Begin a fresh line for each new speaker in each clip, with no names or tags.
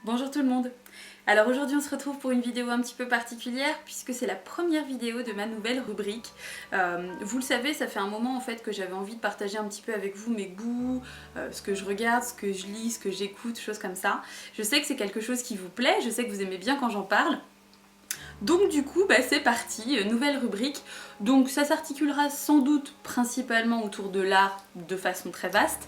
Bonjour tout le monde. Alors aujourd'hui on se retrouve pour une vidéo un petit peu particulière puisque c'est la première vidéo de ma nouvelle rubrique. Vous le savez, ça fait un moment en fait que j'avais envie de partager un petit peu avec vous mes goûts, ce que je regarde, ce que je lis, ce que j'écoute, choses comme ça. Je sais que c'est quelque chose qui vous plaît, je sais que vous aimez bien quand j'en parle. Donc du coup, c'est parti, nouvelle rubrique. Donc ça s'articulera sans doute principalement autour de l'art de façon très vaste,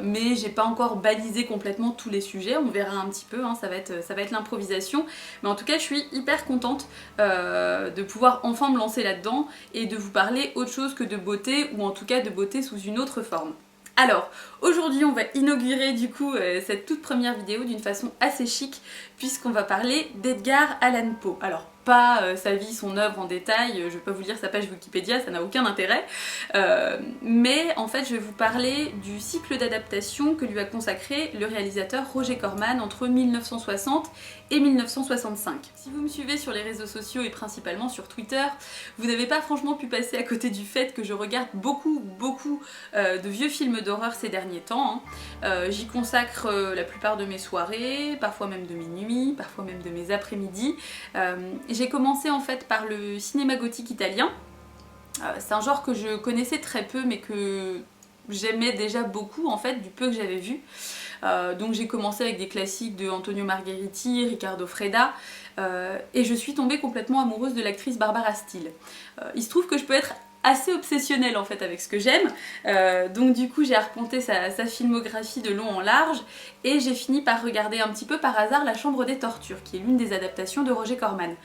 mais j'ai pas encore balisé complètement tous les sujets, on verra un petit peu, hein, ça va être l'improvisation. Mais en tout cas, je suis hyper contente de pouvoir enfin me lancer là-dedans et de vous parler autre chose que de beauté, ou en tout cas de beauté sous une autre forme. Alors, aujourd'hui on va inaugurer du coup cette toute première vidéo d'une façon assez chic puisqu'on va parler d'Edgar Allan Poe. Alors, pas sa vie, son œuvre en détail, je vais pas vous lire sa page Wikipédia, ça n'a aucun intérêt, mais en fait je vais vous parler du cycle d'adaptation que lui a consacré le réalisateur Roger Corman entre 1960 et 1965. Si vous me suivez sur les réseaux sociaux et principalement sur Twitter, vous n'avez pas franchement pu passer à côté du fait que je regarde beaucoup de vieux films d'horreur ces derniers temps. J'y consacre la plupart de mes soirées, parfois même de mes nuits, parfois même de mes après-midi. J'ai commencé en fait par le cinéma gothique italien. C'est un genre que je connaissais très peu mais que j'aimais déjà beaucoup en fait, du peu que j'avais vu. Donc j'ai commencé avec des classiques de Antonio Margheriti, Riccardo Freda, et je suis tombée complètement amoureuse de l'actrice Barbara Steele. Il se trouve que je peux être assez obsessionnelle en fait avec ce que j'aime, donc du coup j'ai arpenté sa filmographie de long en large et j'ai fini par regarder un petit peu par hasard La Chambre des Tortures, qui est l'une des adaptations de Roger Corman.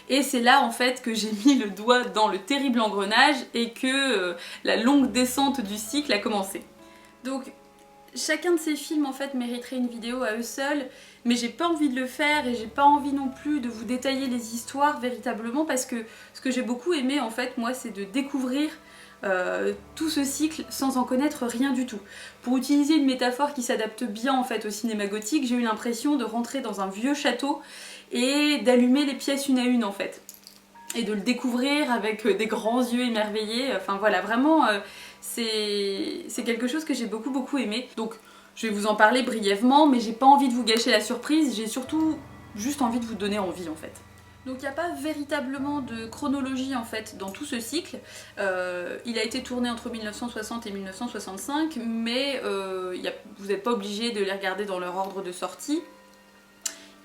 Et c'est là en fait que j'ai mis le doigt dans le terrible engrenage et que la longue descente du cycle a commencé. Donc chacun de ces films en fait mériterait une vidéo à eux seuls, mais j'ai pas envie de le faire et j'ai pas envie non plus de vous détailler les histoires véritablement, parce que ce que j'ai beaucoup aimé en fait moi c'est de découvrir tout ce cycle sans en connaître rien du tout. Pour utiliser une métaphore qui s'adapte bien en fait au cinéma gothique, j'ai eu l'impression de rentrer dans un vieux château et d'allumer les pièces une à une en fait. Et de le découvrir avec des grands yeux émerveillés, enfin voilà, vraiment c'est quelque chose que j'ai beaucoup aimé. Donc je vais vous en parler brièvement, mais j'ai pas envie de vous gâcher la surprise, j'ai surtout juste envie de vous donner envie en fait. Donc il n'y a pas véritablement de chronologie en fait dans tout ce cycle. Il a été tourné entre 1960 et 1965, mais vous n'êtes pas obligé de les regarder dans leur ordre de sortie.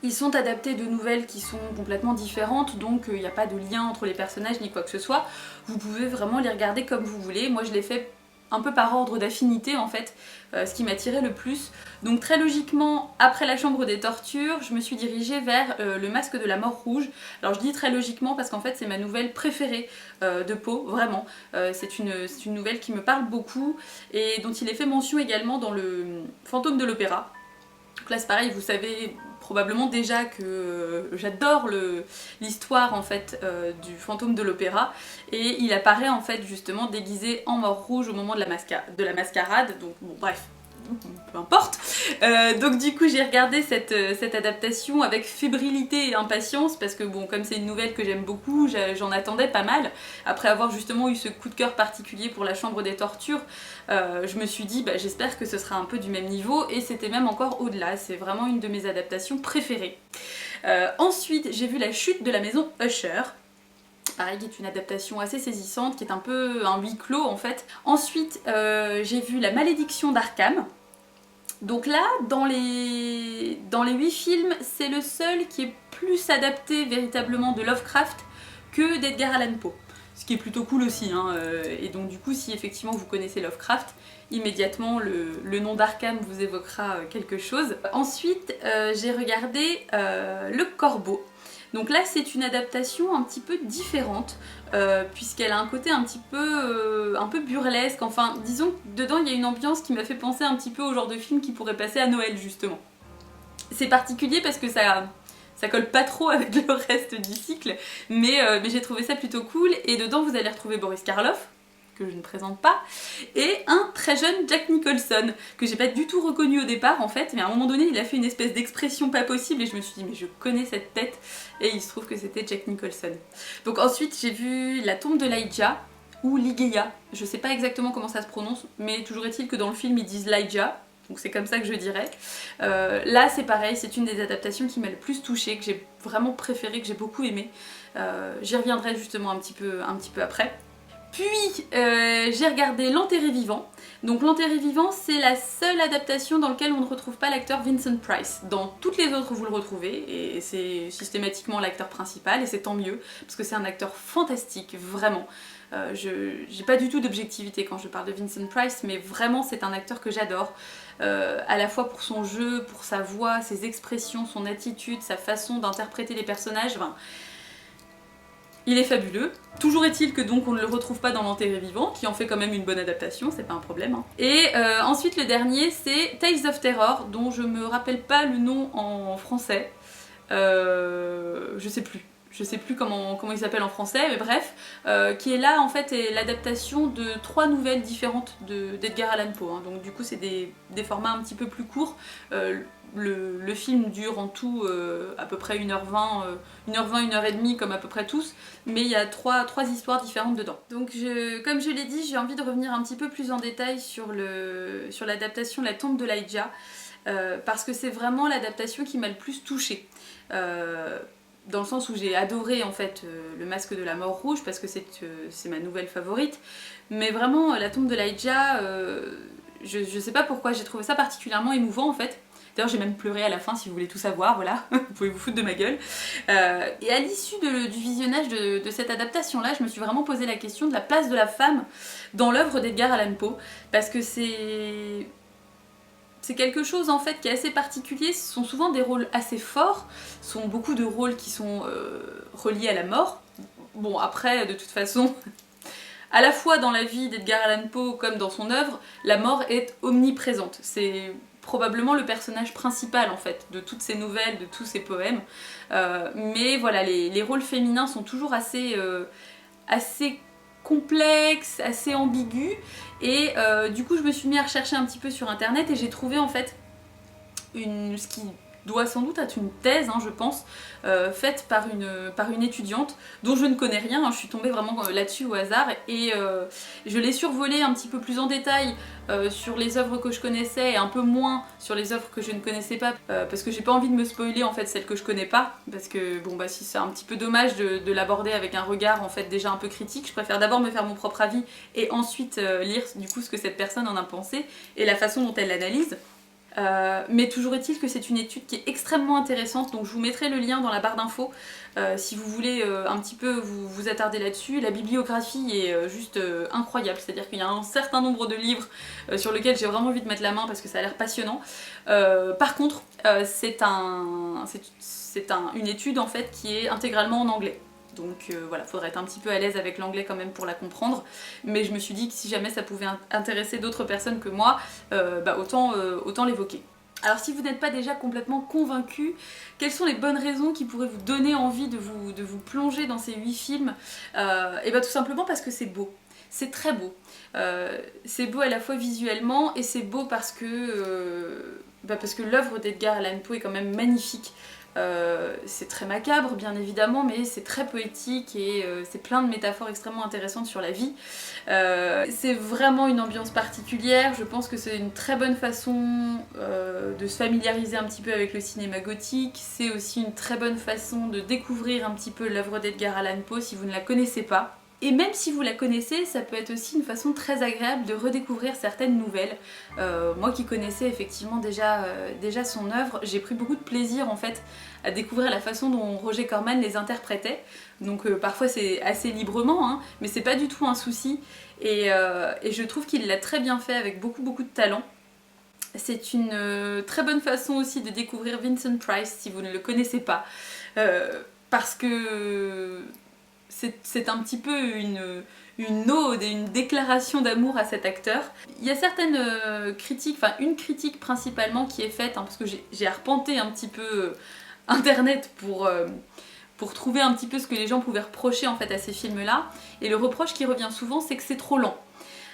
Ils sont adaptés de nouvelles qui sont complètement différentes, donc il n'y a pas de lien entre les personnages ni quoi que ce soit. Vous pouvez vraiment les regarder comme vous voulez. Moi je l'ai fait un peu par ordre d'affinité en fait, ce qui m'attirait le plus. Donc très logiquement, après La Chambre des Tortures, je me suis dirigée vers Le Masque de la Mort Rouge. Alors je dis très logiquement parce qu'en fait c'est ma nouvelle préférée de Poe, vraiment. C'est une nouvelle qui me parle beaucoup et dont il est fait mention également dans le Fantôme de l'Opéra. Donc là c'est pareil, vous savez probablement déjà que j'adore l'histoire en fait du Fantôme de l'Opéra, et il apparaît en fait justement déguisé en mort rouge au moment de la mascarade, donc bon bref, peu importe. Donc du coup j'ai regardé cette adaptation avec fébrilité et impatience parce que bon, comme c'est une nouvelle que j'aime beaucoup, j'en attendais pas mal. Après avoir justement eu ce coup de cœur particulier pour La Chambre des Tortures, je me suis dit j'espère que ce sera un peu du même niveau, et c'était même encore au-delà. C'est vraiment une de mes adaptations préférées. Ensuite j'ai vu La Chute de la maison Usher. Pareil, qui est une adaptation assez saisissante, qui est un peu un huis clos en fait. Ensuite, j'ai vu La Malédiction d'Arkham. Donc là, dans les 8 films, c'est le seul qui est plus adapté véritablement de Lovecraft que d'Edgar Allan Poe. Ce qui est plutôt cool aussi, hein. Et donc du coup, si effectivement vous connaissez Lovecraft, immédiatement le nom d'Arkham vous évoquera quelque chose. Ensuite, j'ai regardé Le Corbeau. Donc là c'est une adaptation un petit peu différente, puisqu'elle a un côté un peu burlesque, enfin disons que dedans il y a une ambiance qui m'a fait penser un petit peu au genre de film qui pourrait passer à Noël justement. C'est particulier parce que ça colle pas trop avec le reste du cycle, mais j'ai trouvé ça plutôt cool, et dedans vous allez retrouver Boris Karloff, que je ne présente pas, et un très jeune Jack Nicholson, que j'ai pas du tout reconnu au départ en fait, mais à un moment donné il a fait une espèce d'expression pas possible et je me suis dit mais je connais cette tête, et il se trouve que c'était Jack Nicholson. Donc ensuite j'ai vu La Tombe de Lygia, ou Ligeia, je sais pas exactement comment ça se prononce, mais toujours est-il que dans le film ils disent Lygia, donc c'est comme ça que je dirais. Là c'est pareil, c'est une des adaptations qui m'a le plus touchée, que j'ai vraiment préférée, que j'ai beaucoup aimée. J'y reviendrai justement un petit peu après. Puis j'ai regardé L'Enterré vivant. Donc L'Enterré vivant, c'est la seule adaptation dans laquelle on ne retrouve pas l'acteur Vincent Price. Dans toutes les autres, vous le retrouvez, et c'est systématiquement l'acteur principal, et c'est tant mieux, parce que c'est un acteur fantastique, vraiment. J'ai pas du tout d'objectivité quand je parle de Vincent Price, mais vraiment c'est un acteur que j'adore, à la fois pour son jeu, pour sa voix, ses expressions, son attitude, sa façon d'interpréter les personnages. Enfin, il est fabuleux. Toujours est-il que donc on ne le retrouve pas dans L'Enterré vivant, qui en fait quand même une bonne adaptation, c'est pas un problème. Hein. Et ensuite le dernier c'est Tales of Terror, dont je me rappelle pas le nom en français. Je sais plus. Je sais plus comment il s'appelle en français, mais bref, qui est là en fait est l'adaptation de 3 nouvelles différentes d'Edgar Allan Poe. Hein. Donc du coup c'est des formats un petit peu plus courts. Le film dure en tout à peu près 1h20, 1h30 comme à peu près tous, mais il y a trois histoires différentes dedans. Donc comme je l'ai dit, j'ai envie de revenir un petit peu plus en détail sur l'adaptation La tombe de Elijah, parce que c'est vraiment l'adaptation qui m'a le plus touchée. Dans le sens où j'ai adoré en fait Le Masque de la Mort Rouge, parce que c'est ma nouvelle favorite, mais vraiment La tombe de Elijah, je sais pas pourquoi, j'ai trouvé ça particulièrement émouvant en fait. D'ailleurs j'ai même pleuré à la fin si vous voulez tout savoir, voilà, vous pouvez vous foutre de ma gueule. Et à l'issue du visionnage de cette adaptation-là, je me suis vraiment posé la question de la place de la femme dans l'œuvre d'Edgar Allan Poe, parce que c'est quelque chose en fait qui est assez particulier. Ce sont souvent des rôles assez forts, ce sont beaucoup de rôles qui sont reliés à la mort. Bon après de toute façon, à la fois dans la vie d'Edgar Allan Poe comme dans son œuvre, la mort est omniprésente. C'est probablement le personnage principal en fait de toutes ces nouvelles, de tous ces poèmes. Mais voilà, les rôles féminins sont toujours assez complexes, assez ambigus, et du coup je me suis mis à rechercher un petit peu sur internet et j'ai trouvé en fait ce qui doit sans doute être une thèse, hein, je pense, faite par une étudiante dont je ne connais rien, hein, je suis tombée vraiment là-dessus au hasard, et je l'ai survolée un petit peu plus en détail sur les œuvres que je connaissais et un peu moins sur les œuvres que je ne connaissais pas, parce que j'ai pas envie de me spoiler en fait celles que je connais pas, parce que bon bah si c'est un petit peu dommage de l'aborder avec un regard en fait déjà un peu critique, je préfère d'abord me faire mon propre avis et ensuite lire du coup ce que cette personne en a pensé et la façon dont elle l'analyse. Mais toujours est-il que c'est une étude qui est extrêmement intéressante, donc je vous mettrai le lien dans la barre d'infos si vous voulez un petit peu vous attarder là-dessus. La bibliographie est juste incroyable, c'est-à-dire qu'il y a un certain nombre de livres sur lesquels j'ai vraiment envie de mettre la main parce que ça a l'air passionnant. Par contre, c'est une étude en fait qui est intégralement en anglais. Donc voilà, faudrait être un petit peu à l'aise avec l'anglais quand même pour la comprendre, mais je me suis dit que si jamais ça pouvait intéresser d'autres personnes que moi, autant l'évoquer. Alors si vous n'êtes pas déjà complètement convaincu, quelles sont les bonnes raisons qui pourraient vous donner envie de vous plonger dans ces 8 films? Et bien tout simplement parce que c'est beau. C'est très beau. C'est beau à la fois visuellement et c'est beau parce que l'œuvre d'Edgar Allan Poe est quand même magnifique. C'est très macabre bien évidemment, mais c'est très poétique et c'est plein de métaphores extrêmement intéressantes sur la vie. C'est vraiment une ambiance particulière, je pense que c'est une très bonne façon de se familiariser un petit peu avec le cinéma gothique, c'est aussi une très bonne façon de découvrir un petit peu l'œuvre d'Edgar Allan Poe si vous ne la connaissez pas. Et même si vous la connaissez, ça peut être aussi une façon très agréable de redécouvrir certaines nouvelles. Moi qui connaissais effectivement déjà son œuvre, j'ai pris beaucoup de plaisir en fait à découvrir la façon dont Roger Corman les interprétait. Donc parfois c'est assez librement, hein, mais c'est pas du tout un souci. Et je trouve qu'il l'a très bien fait avec beaucoup de talent. C'est une très bonne façon aussi de découvrir Vincent Price si vous ne le connaissez pas. Parce que c'est un petit peu une ode et une déclaration d'amour à cet acteur. Il y a certaines critiques, enfin une critique principalement qui est faite, hein, parce que j'ai arpenté un petit peu internet pour trouver un petit peu ce que les gens pouvaient reprocher en fait à ces films-là. Et le reproche qui revient souvent, c'est que c'est trop lent.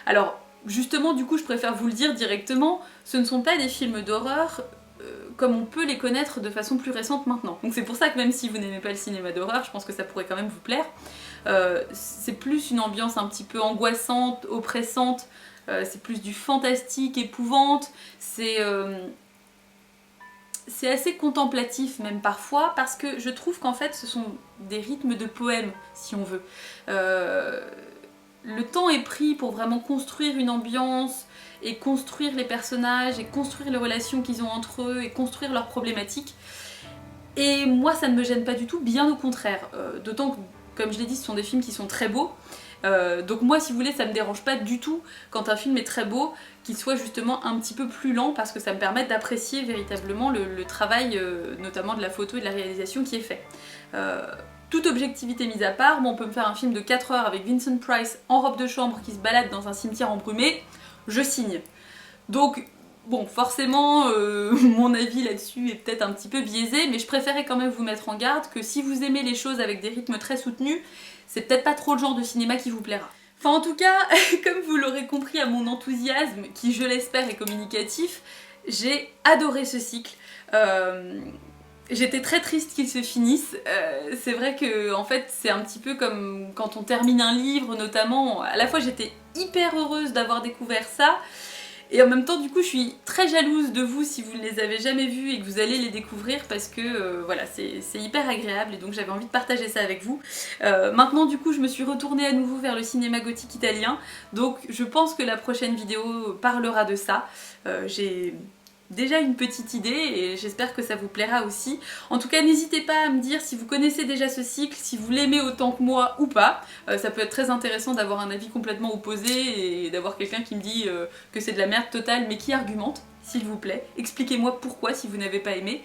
Alors justement, du coup, je préfère vous le dire directement, ce ne sont pas des films d'horreur comme on peut les connaître de façon plus récente maintenant. Donc c'est pour ça que même si vous n'aimez pas le cinéma d'horreur, je pense que ça pourrait quand même vous plaire. C'est plus une ambiance un petit peu angoissante, oppressante, c'est plus du fantastique, épouvante, c'est assez contemplatif même parfois, parce que je trouve qu'en fait ce sont des rythmes de poèmes, si on veut. Le temps est pris pour vraiment construire une ambiance, et construire les personnages, et construire les relations qu'ils ont entre eux, et construire leurs problématiques. Et moi ça ne me gêne pas du tout, bien au contraire. D'autant que, comme je l'ai dit, ce sont des films qui sont très beaux. Donc moi, si vous voulez, ça me dérange pas du tout quand un film est très beau, qu'il soit justement un petit peu plus lent, parce que ça me permet d'apprécier véritablement le travail, notamment de la photo et de la réalisation qui est fait. Toute objectivité mise à part, moi on peut me faire un film de 4 heures avec Vincent Price en robe de chambre qui se balade dans un cimetière embrumé, je signe. Donc bon, forcément, mon avis là-dessus est peut-être un petit peu biaisé, mais je préférais quand même vous mettre en garde que si vous aimez les choses avec des rythmes très soutenus, c'est peut-être pas trop le genre de cinéma qui vous plaira. Enfin en tout cas, comme vous l'aurez compris à mon enthousiasme, qui je l'espère est communicatif, j'ai adoré ce cycle. J'étais très triste qu'il se finisse. C'est vrai que en fait c'est un petit peu comme quand on termine un livre notamment. À la fois j'étais hyper heureuse d'avoir découvert ça, et en même temps du coup je suis très jalouse de vous si vous ne les avez jamais vus et que vous allez les découvrir, parce que voilà, c'est hyper agréable, et donc j'avais envie de partager ça avec vous. Maintenant du coup je me suis retournée à nouveau vers le cinéma gothique italien, donc je pense que la prochaine vidéo parlera de ça. J'ai déjà une petite idée et j'espère que ça vous plaira aussi. En tout cas, n'hésitez pas à me dire si vous connaissez déjà ce cycle, si vous l'aimez autant que moi ou pas. Ça peut être très intéressant d'avoir un avis complètement opposé et d'avoir quelqu'un qui me dit que c'est de la merde totale, mais qui argumente, s'il vous plaît. Expliquez-moi pourquoi si vous n'avez pas aimé.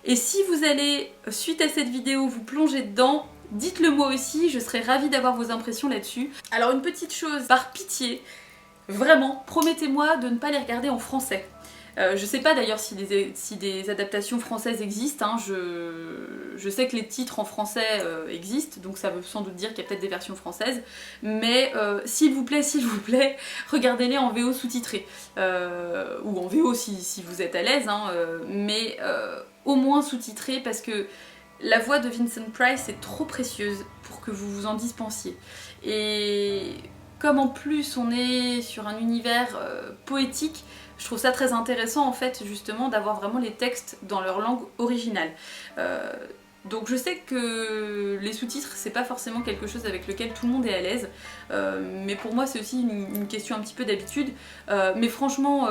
Et si vous allez, suite à cette vidéo, vous plonger dedans, dites-le moi aussi, je serais ravie d'avoir vos impressions là-dessus. Alors une petite chose, par pitié, vraiment, promettez-moi de ne pas les regarder en français. Je sais pas d'ailleurs si des adaptations françaises existent, hein. Je sais que les titres en français existent, donc ça veut sans doute dire qu'il y a peut-être des versions françaises, mais s'il vous plaît, regardez-les en VO sous-titré, ou en VO si vous êtes à l'aise, hein, mais au moins sous-titré, parce que la voix de Vincent Price est trop précieuse pour que vous vous en dispensiez. Et comme en plus on est sur un univers poétique, je trouve ça très intéressant en fait justement d'avoir vraiment les textes dans leur langue originale. Donc je sais que les sous-titres c'est pas forcément quelque chose avec lequel tout le monde est à l'aise, mais pour moi c'est aussi une question un petit peu d'habitude. Mais franchement,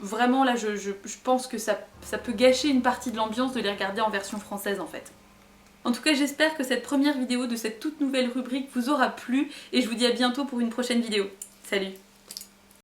vraiment là je pense que ça peut gâcher une partie de l'ambiance de les regarder en version française en fait. En tout cas, j'espère que cette première vidéo de cette toute nouvelle rubrique vous aura plu, et je vous dis à bientôt pour une prochaine vidéo. Salut!